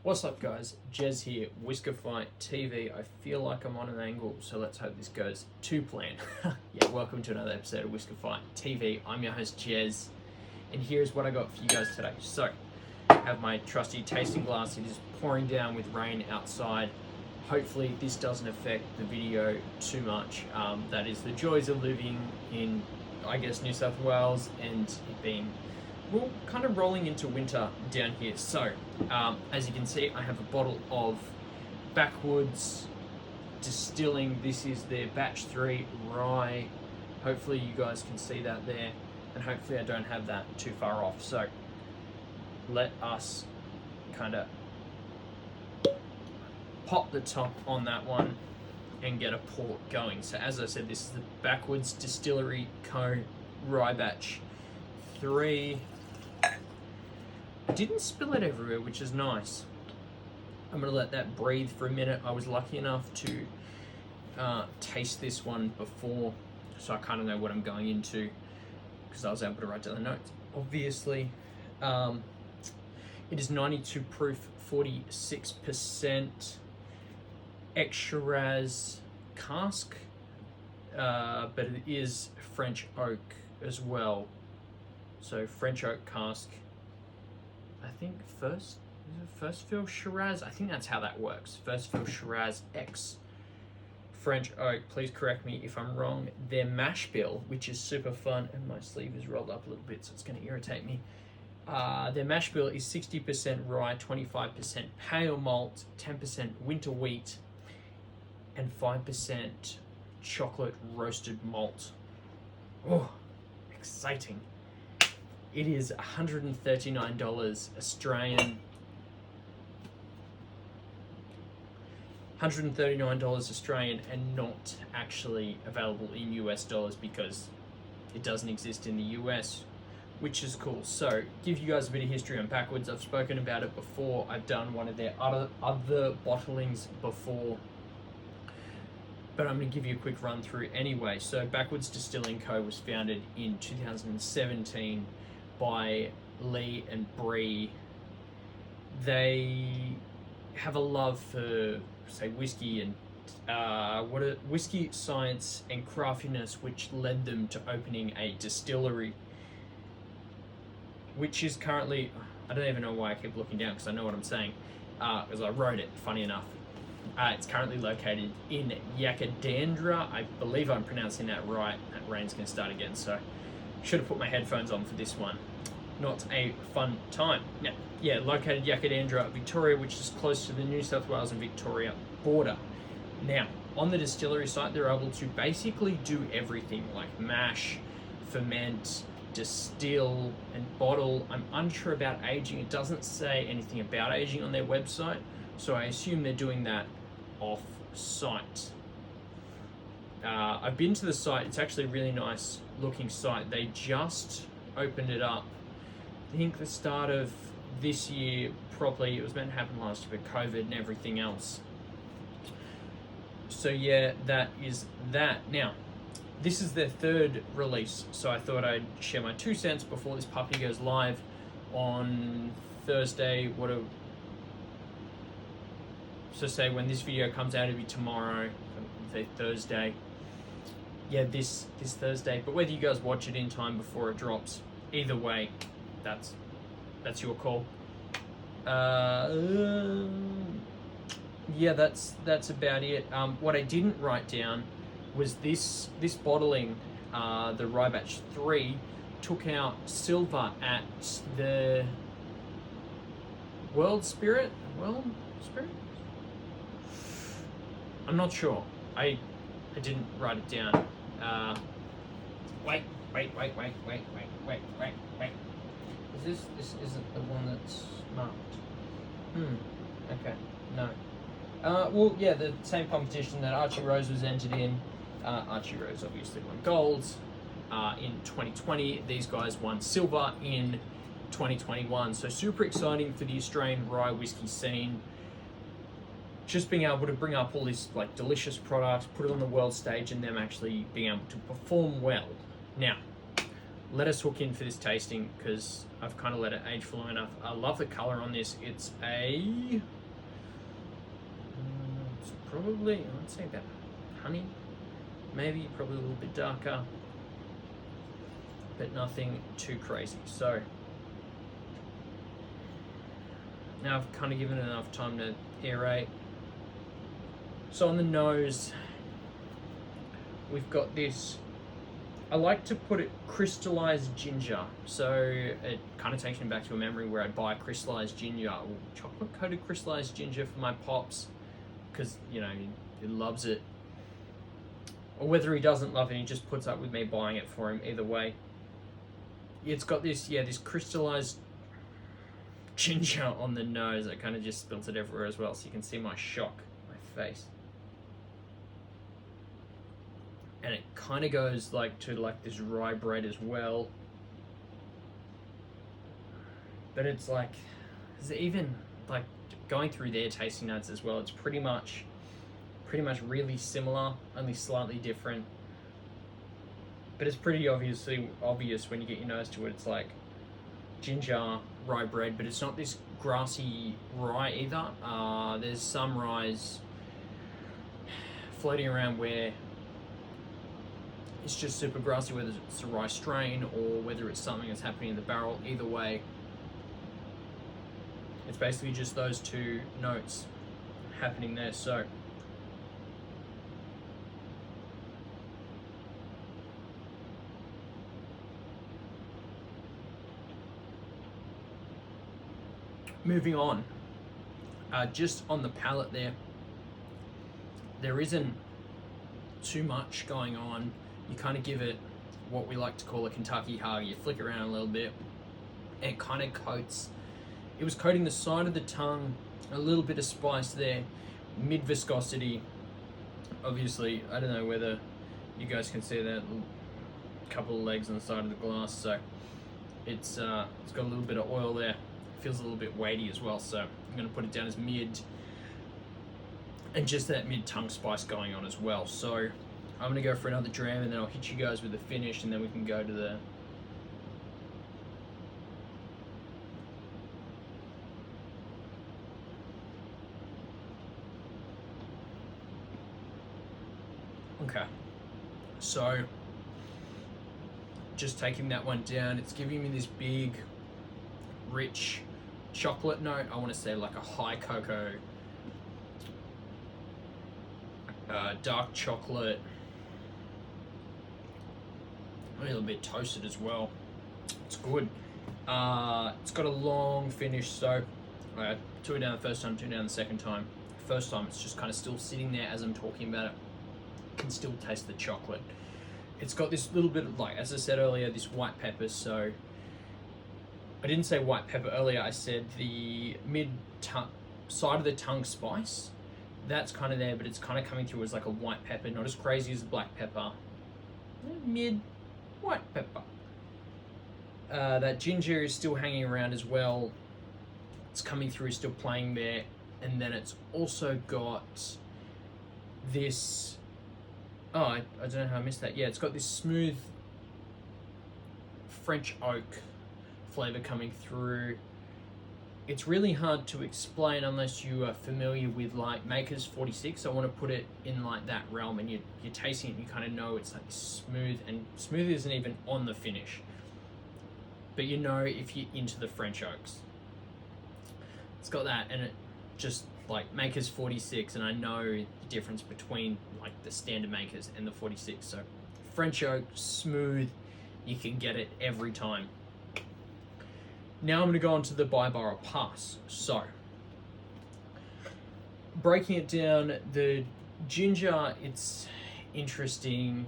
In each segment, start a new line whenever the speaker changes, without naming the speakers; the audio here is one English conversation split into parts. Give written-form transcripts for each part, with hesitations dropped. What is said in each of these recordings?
What's up guys, Jez here, WhiskefyTV. I feel like I'm on an angle, so let's hope this goes to plan. Yeah, welcome to another episode of WhiskefyTV. I'm your host Jez, and here's what I got for you guys today. So, I have my trusty tasting glass. It is pouring down with rain outside. Hopefully this doesn't affect the video too much. That is the joys of living in, I guess, New South Wales and it being, well, kind of rolling into winter down here. So, as you can see, I have a bottle of Backwoods Distilling. This is their batch 3 rye. Hopefully you guys can see that there, and hopefully I don't have that too far off. So, let us kind of pop the top on that one and get a pour going. So as I said, this is the Backwoods Distillery Co. Rye Batch 3. I didn't spill it everywhere, which is nice. I'm gonna let that breathe for a minute. I was lucky enough to taste this one before, so I kind of know what I'm going into because I was able to write down the notes. Obviously, it is 92 proof, 46% ex-Shiraz cask, but it is French oak as well. So French oak cask. I think first fill Shiraz. I think that's how that works. First fill Shiraz X French oak. Please correct me if I'm wrong. Their Mashbill, which is super fun, and my sleeve is rolled up a little bit, so it's going to irritate me. Their Mashbill is 60% rye, 25% pale malt, 10% winter wheat, and 5% chocolate roasted malt. Oh, exciting. It is $139 Australian. $139 Australian, and not actually available in US dollars because it doesn't exist in the US, which is cool. So, give you guys a bit of history on Backwoods. I've spoken about it before. I've done one of their other bottlings before, but I'm going to give you a quick run through anyway. So, Backwoods Distilling Co. was founded in 2017 by Lee and Bree. They have a love for, say, whiskey and whiskey science and craftiness, which led them to opening a distillery, which is currently, I don't even know why I keep looking down because I know what I'm saying, because I wrote it, funny enough. It's currently located in Yakadandra. I believe I'm pronouncing that right. That rain's going to start again, so should have put my headphones on for this one. Not a fun time. Now, yeah, located Yakadandra, Victoria, which is close to the New South Wales and Victoria border. Now, on the distillery site, they're able to basically do everything, like mash, ferment, distill, and bottle. I'm unsure about aging. It doesn't say anything about aging on their website, so I assume they're doing that off-site. I've been to the site. It's actually a really nice looking site. They just opened it up, I think the start of this year properly. It was meant to happen last year with COVID and everything else. So yeah, that is that. Now, this is their third release, so I thought I'd share my 2 cents before this puppy goes live on Thursday. So say when this video comes out, it'll be tomorrow, say Thursday. Yeah, this Thursday. But whether you guys watch it in time before it drops, either way, that's your call. Yeah, that's about it. What I didn't write down was this bottling, the Rye Batch 3, took out silver at the World Spirit? I'm not sure. I didn't write it down. Wait. This isn't the one that's marked. Okay, no. Well, yeah, the same competition that Archie Rose was entered in. Archie Rose obviously won gold in 2020. These guys won silver in 2021. So super exciting for the Australian rye whiskey scene. Just being able to bring up all these like delicious products, put it on the world stage, and them actually being able to perform well. Now, let us hook in for this tasting because I've kind of let it age for long enough. I love the color on this. It's it's probably, I'd say about honey, maybe probably a little bit darker, but nothing too crazy. So now I've kind of given it enough time to aerate. So on the nose, we've got this, I like to put it crystallized ginger. So it kind of takes me back to a memory where I'd buy crystallized ginger, or chocolate coated crystallized ginger for my pops, because, you know, he loves it. Or whether he doesn't love it, he just puts up with me buying it for him. Either way, it's got this, this crystallized ginger on the nose. I kind of just spilt it everywhere as well, so you can see my shock, my face. And it kind of goes like to like this rye bread as well. But it's like, is it even like going through their tasting notes as well? It's pretty much really similar, only slightly different. But it's pretty obvious when you get your nose to it. It's like ginger, rye bread, but it's not this grassy rye either. There's some ryes floating around where it's just super grassy, whether it's a rye strain or whether it's something that's happening in the barrel. Either way, it's basically just those two notes happening there. So moving on, just on the palate there isn't too much going on. You kind of give it what we like to call a Kentucky hug. You flick it around a little bit, and it kind of coats. It was coating the side of the tongue, a little bit of spice there, mid viscosity. Obviously, I don't know whether you guys can see that couple of legs on the side of the glass. So it's got a little bit of oil there. It feels a little bit weighty as well. So I'm going to put it down as mid, and just that mid tongue spice going on as well. So I'm going to go for another dram, and then I'll hit you guys with the finish, and then we can go to the... Okay. So, just taking that one down, it's giving me this big, rich chocolate note. I want to say like a high cocoa, dark chocolate, a little bit toasted as well. It's good. It's got a long finish, so I took it down the first time, took it down the second time. First time, it's just kind of still sitting there as I'm talking about it. Can still taste the chocolate. It's got this little bit of, like, as I said earlier, this white pepper. So I didn't say white pepper earlier, I said the mid side of the tongue spice. That's kind of there, but it's kind of coming through as like a white pepper, not as crazy as the black pepper. Mid white pepper. That ginger is still hanging around as well. It's coming through, still playing there. And then it's also got this, I don't know how I missed that. Yeah, it's got this smooth French oak flavor coming through. It's really hard to explain unless you are familiar with like Maker's 46. I want to put it in like that realm, and you're tasting it and you kind of know it's like smooth, and smooth isn't even on the finish. But you know if you're into the French oaks. It's got that, and it just like Maker's 46, and I know the difference between like the standard Makers and the 46. So French oak, smooth, you can get it every time. Now I'm going to go on to the Byborough Pass. So, breaking it down, the ginger, it's interesting,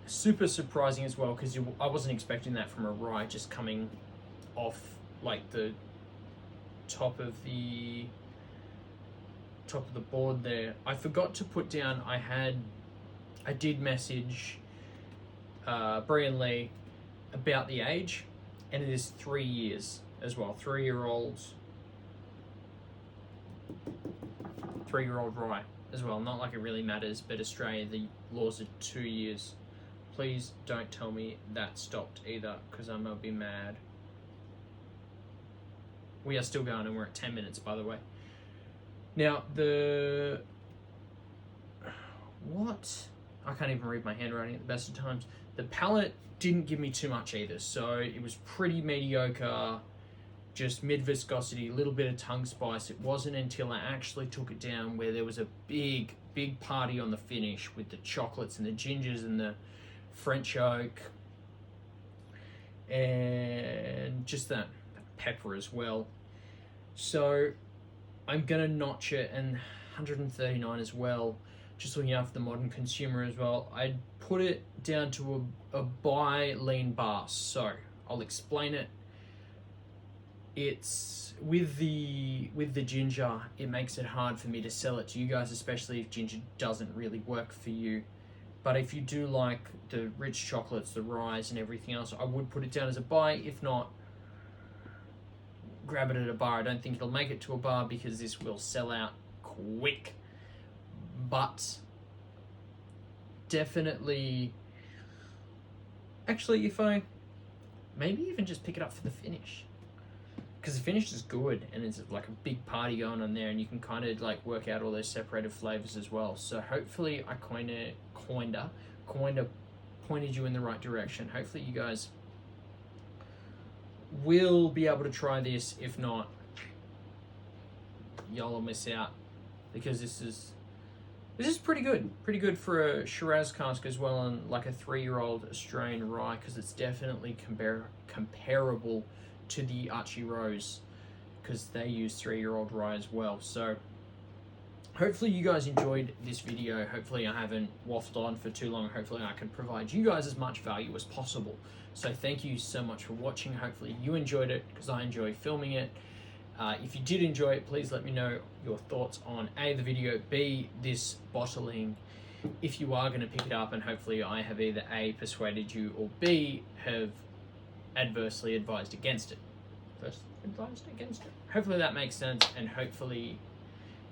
super surprising as well, because I wasn't expecting that from a rye just coming off like the top of the board there. I forgot to put down, I did message Brian Lee about the age, and it is 3 years as well. 3-year-old rye as well. Not like it really matters, but Australia, the laws are 2 years please don't tell me that stopped either, because I'm gonna be mad. We are still going, and we're at 10 minutes, by the way. Now, what? I can't even read my handwriting at the best of times. The palate didn't give me too much either, so it was pretty mediocre, just mid viscosity, a little bit of tongue spice. It wasn't until I actually took it down where there was a big party on the finish with the chocolates and the gingers and the French oak and just that pepper as well. So I'm gonna notch it, and 139 as well, just looking after the modern consumer as well. I'd put it down to a buy lean bar. So I'll explain it. It's with the ginger, it makes it hard for me to sell it to you guys, especially if ginger doesn't really work for you. But if you do like the rich chocolates, the rye and everything else, I would put it down as a buy. If not, grab it at a bar. I don't think it'll make it to a bar because this will sell out quick. But definitely, actually, if I maybe even just pick it up for the finish, because the finish is good and it's like a big party going on there, and you can kind of like work out all those separated flavors as well. So hopefully I kind of pointed you in the right direction. Hopefully you guys will be able to try this. If not, y'all will miss out, because this is pretty good for a Shiraz cask as well, and like a 3-year-old Australian rye, because it's definitely comparable to the Archie Rose, because they use 3-year-old rye as well. So hopefully you guys enjoyed this video. Hopefully I haven't waffled on for too long. Hopefully I can provide you guys as much value as possible. So thank you so much for watching. Hopefully you enjoyed it, because I enjoy filming it. If you did enjoy it, please let me know your thoughts on A, the video, B, this bottling, if you are going to pick it up, and hopefully I have either A, persuaded you, or B, have adversely advised against it. First advised against it. Hopefully that makes sense, and hopefully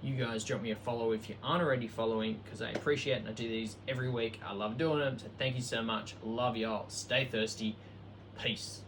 you guys drop me a follow if you aren't already following, because I appreciate it, and I do these every week. I love doing them, so thank you so much. Love y'all. Stay thirsty. Peace.